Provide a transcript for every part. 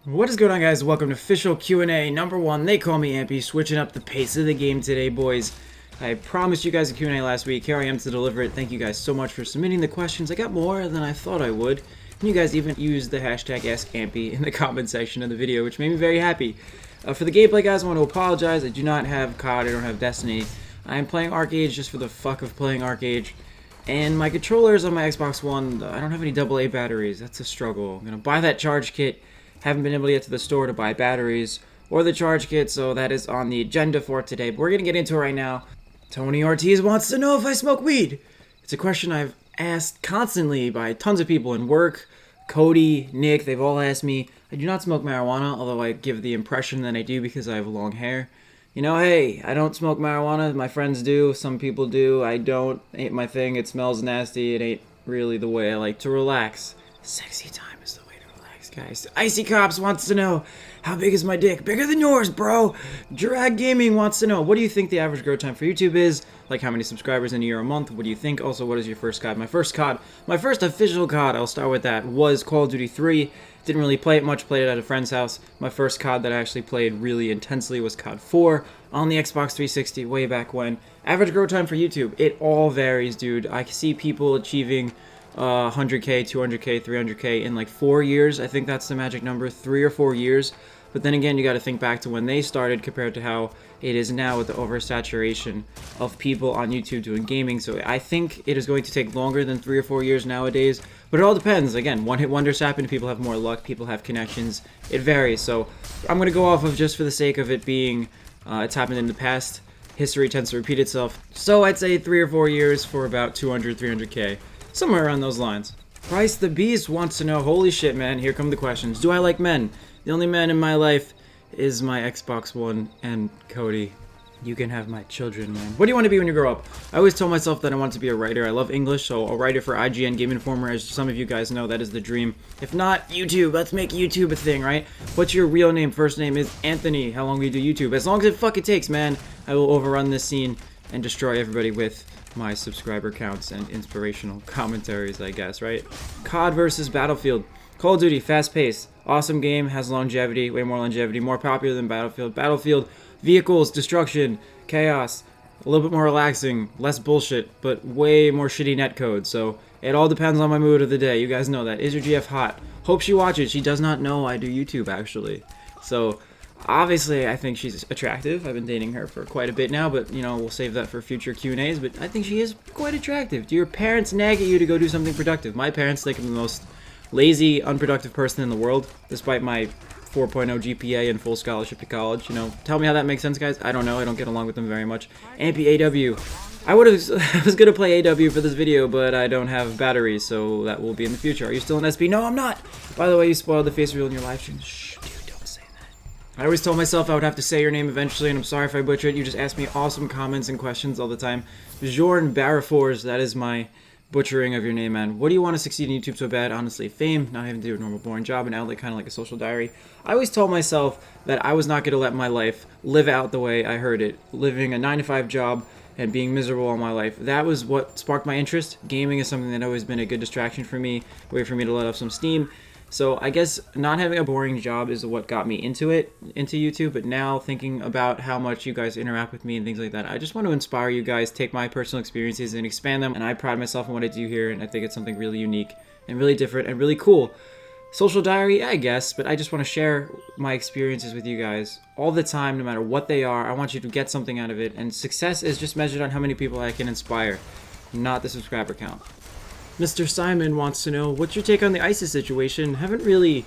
What is going on, guys? Welcome to official Q&A number 1. They call me Ampy, switching up the pace of the game today, boys. I promised you guys a Q&A last week. Here I am to deliver it. Thank you guys so much for submitting the questions. I got more than I thought I would. And you guys even used the hashtag AskAmpy in the comment section of the video, which made me very happy. For the gameplay, guys, I want to apologize. I do not have COD. I don't have Destiny. I'm playing ArcAge just for the fuck of playing ArcAge. And my controllers on my Xbox One, I don't have any AA batteries. That's a struggle. I'm going to buy that charge kit. Haven't been able to get to the store to buy batteries or the charge kit, so that is on the agenda for today. But we're going to get into it right now. Tony Ortiz wants to know if I smoke weed. It's a question I've asked constantly by tons of people in work. Cody, Nick, they've all asked me. I do not smoke marijuana, although I give the impression that I do because I have long hair. You know, hey, I don't smoke marijuana. My friends do. Some people do. I don't. Ain't my thing. It smells nasty. It ain't really the way I like to relax. Sexy time is the way to relax, guys. Icy Cops wants to know, how big is my dick? Bigger than yours, bro. Drag Gaming wants to know, what do you think the average growth time for YouTube is? Like, how many subscribers in a year or a month? What do you think? Also, what is your first COD? My first official COD, I'll start with that, was Call of Duty 3. Didn't really play it much, played it at a friend's house. My first COD that I actually played really intensely was COD 4 on the Xbox 360 way back when. Average growth time for YouTube, it all varies, dude. I see people achieving 100k, 200k, 300k in like 4 years. I think that's the magic number, 3 or 4 years. But then again, you got to think back to when they started compared to how it is now with the oversaturation of people on YouTube doing gaming. So I think it is going to take longer than 3 or 4 years nowadays. But it all depends. Again, one-hit wonders happen. People have more luck. People have connections. It varies. So I'm going to go off of, just for the sake of it being, it's happened in the past. History tends to repeat itself. So I'd say 3 or 4 years for about 200, 300k. Somewhere around those lines. Price the Beast wants to know, holy shit, man, here come the questions. Do I like men? The only man in my life is my Xbox One and Cody. You can have my children, man. What do you want to be when you grow up? I always told myself that I want to be a writer. I love English, so a writer for IGN Game Informer. As some of you guys know, that is the dream. If not, YouTube. Let's make YouTube a thing, right? What's your real name? First name is Anthony. How long will you do YouTube? As long as it fucking takes, man. I will overrun this scene and destroy everybody with my subscriber counts and inspirational commentaries, I guess, right? COD versus Battlefield. Call of Duty, fast-paced, awesome game, has longevity, way more longevity, more popular than Battlefield. Battlefield, vehicles, destruction, chaos, a little bit more relaxing, less bullshit, but way more shitty netcode. So it all depends on my mood of the day. You guys know that. Is your GF hot? Hope she watches. She does not know I do YouTube, actually. So obviously, I think she's attractive. I've been dating her for quite a bit now, but, you know, we'll save that for future Q&As. But I think she is quite attractive. Do your parents nag at you to go do something productive? My parents think I'm the most lazy, unproductive person in the world, despite my 4.0 GPA and full scholarship to college. You know, tell me how that makes sense, guys. I don't know. I don't get along with them very much. Ampy AW. I was going to play AW for this video, but I don't have batteries, so that will be in the future. Are you still in SP? No, I'm not. By the way, you spoiled the face reveal in your live stream. Shh, dude, don't say that. I always told myself I would have to say your name eventually, and I'm sorry if I butcher it. You just ask me awesome comments and questions all the time. Jorn Barrafors, that is my butchering of your name, man. What do you want to succeed in YouTube so bad? Honestly, fame, not having to do a normal boring job, an outlet kind of like a social diary. I always told myself that I was not going to let my life live out the way I heard it. Living a 9-to-5 job and being miserable all my life. That was what sparked my interest. Gaming is something that always been a good distraction for me, a way for me to let off some steam. So I guess not having a boring job is what got me into YouTube, but now thinking about how much you guys interact with me and things like that, I just want to inspire you guys, take my personal experiences and expand them, and I pride myself on what I do here, and I think it's something really unique and really different and really cool. Social diary, I guess, but I just want to share my experiences with you guys all the time, no matter what they are. I want you to get something out of it, and success is just measured on how many people I can inspire, not the subscriber count. Mr. Simon wants to know, what's your take on the ISIS situation? Haven't really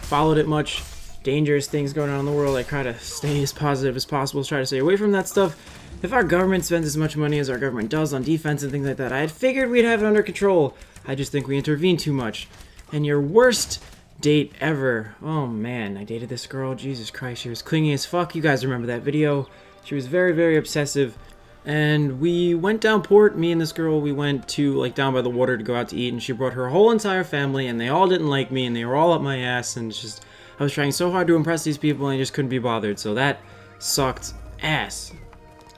followed it much. Dangerous things going on in the world. I try to stay as positive as possible, try to stay away from that stuff. If our government spends as much money as our government does on defense and things like that, I had figured we'd have it under control. I just think we intervene too much. And your worst date ever. Oh man, I dated this girl. Jesus Christ, she was clingy as fuck. You guys remember that video. She was very, very obsessive. And we went down port, me and this girl, we went to, like, down by the water to go out to eat, and she brought her whole entire family, and they all didn't like me, and they were all up my ass, and it's just, I was trying so hard to impress these people, and I just couldn't be bothered, so that sucked ass.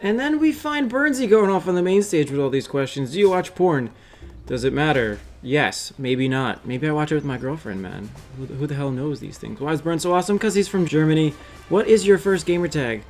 And then we find Burnsy going off on the main stage with all these questions. Do you watch porn? Does it matter? Yes, maybe not. Maybe I watch it with my girlfriend, man. Who the hell knows these things? Why is Burns so awesome? Because he's from Germany. What is your first gamer tag?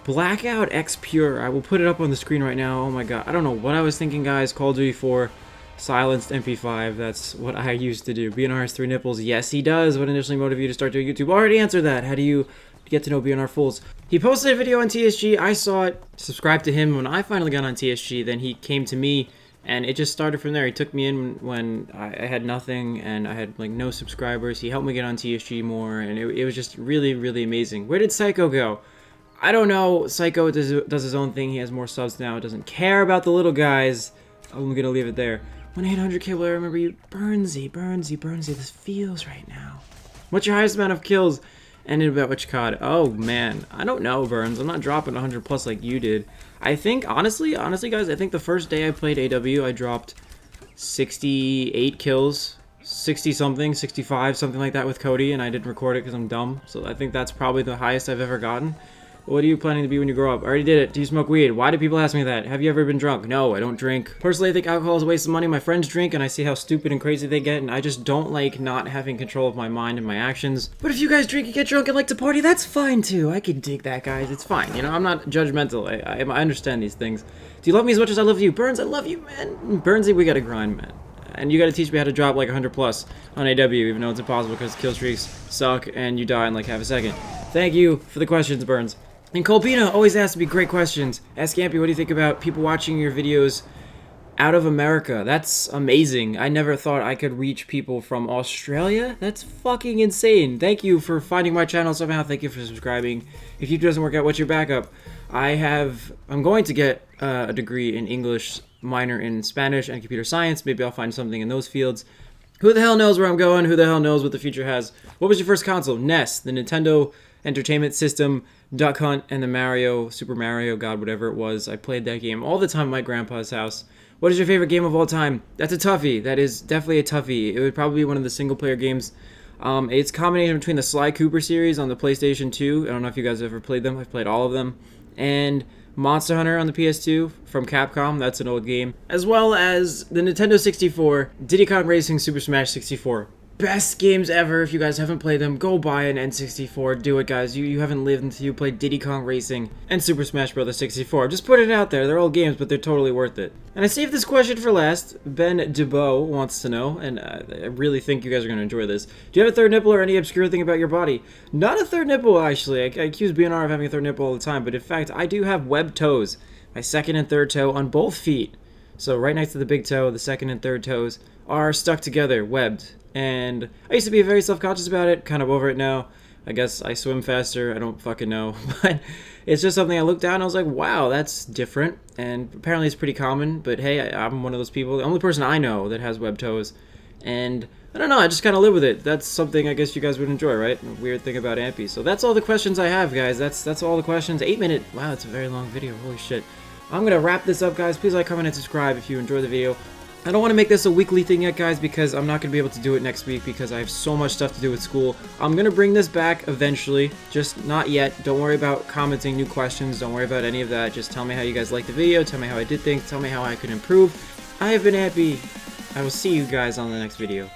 Blackout X Pure. I will put it up on the screen right now. Oh my god. I don't know what I was thinking, guys. Call of Duty 4. Silenced MP5. That's what I used to do. BNR has 3 nipples. Yes, he does. What initially motivated you to start doing YouTube? Already answered that. How do you get to know BNR fools? He posted a video on TSG. I saw it. Subscribed to him. When I finally got on TSG, then he came to me, and it just started from there. He took me in when I had nothing, and I had like no subscribers. He helped me get on TSG more, and it was just really, really amazing. Where did Psycho go? I don't know. Psycho does his own thing. He has more subs now. Doesn't care about the little guys. I'm gonna leave it there. 1-800 will I remember you. Burnsy, this feels right now. What's your highest amount of kills? And about which COD? Oh man, I don't know, Burns. I'm not dropping 100 plus like you did. I think, honestly guys, I think the first day I played AW, I dropped 68 kills. 60 something, 65, something like that with Cody, and I didn't record it because I'm dumb. So I think that's probably the highest I've ever gotten. What are you planning to be when you grow up? I already did it. Do you smoke weed? Why do people ask me that? Have you ever been drunk? No, I don't drink. Personally, I think alcohol is a waste of money. My friends drink, and I see how stupid and crazy they get, and I just don't like not having control of my mind and my actions. But if you guys drink and get drunk and like to party, that's fine too. I can dig that, guys. It's fine. You know, I'm not judgmental. I understand these things. Do you love me as much as I love you? Burns, I love you, man. Burnsy, we gotta grind, man. And you gotta teach me how to drop like 100 plus on AW, even though it's impossible because kill streaks suck and you die in like half a second. Thank you for the questions, Burns. And Colpina always asks me great questions. Ask Ampy, what do you think about people watching your videos out of America? That's amazing. I never thought I could reach people from Australia. That's fucking insane. Thank you for finding my channel somehow. Thank you for subscribing. If YouTube doesn't work out, what's your backup? I'm going to get a degree in English, minor in Spanish and computer science. Maybe I'll find something in those fields. Who the hell knows where I'm going? Who the hell knows what the future has? What was your first console? NES, the Nintendo Entertainment System, Duck Hunt, and the Super Mario, God, whatever it was. I played that game all the time at my grandpa's house. What is your favorite game of all time? That's a toughie. That is definitely a toughie. It would probably be one of the single-player games. It's a combination between the Sly Cooper series on the PlayStation 2. I don't know if you guys have ever played them. I've played all of them. And Monster Hunter on the PS2 from Capcom. That's an old game. As well as the Nintendo 64, Diddy Kong Racing Super Smash 64. Best games ever. If you guys haven't played them, go buy an N64. Do it, guys. You haven't lived until you played Diddy Kong Racing and Super Smash Bros. 64. Just put it out there. They're old games, but they're totally worth it. And I saved this question for last. Ben DeBoe wants to know, and I really think you guys are going to enjoy this. Do you have a third nipple or any obscure thing about your body? Not a third nipple, actually. I accuse BNR of having a third nipple all the time, but in fact, I do have webbed toes. My second and third toe on both feet. So right next to the big toe, the second and third toes are stuck together, webbed. And I used to be very self-conscious about it, kind of over it now. I guess I swim faster, I don't fucking know. But it's just something I looked down and I was like, wow, that's different. And apparently it's pretty common, but hey, I'm one of those people, the only person I know that has webbed toes. And I don't know, I just kind of live with it. That's something I guess you guys would enjoy, right? A weird thing about Ampy. So that's all the questions I have, guys. That's all the questions. 8 minute, wow, it's a very long video, holy shit. I'm gonna wrap this up, guys. Please like, comment, and subscribe if you enjoy the video. I don't want to make this a weekly thing yet, guys, because I'm not going to be able to do it next week because I have so much stuff to do with school. I'm going to bring this back eventually, just not yet. Don't worry about commenting new questions. Don't worry about any of that. Just tell me how you guys liked the video. Tell me how I did things. Tell me how I could improve. I have been Ampy. I will see you guys on the next video.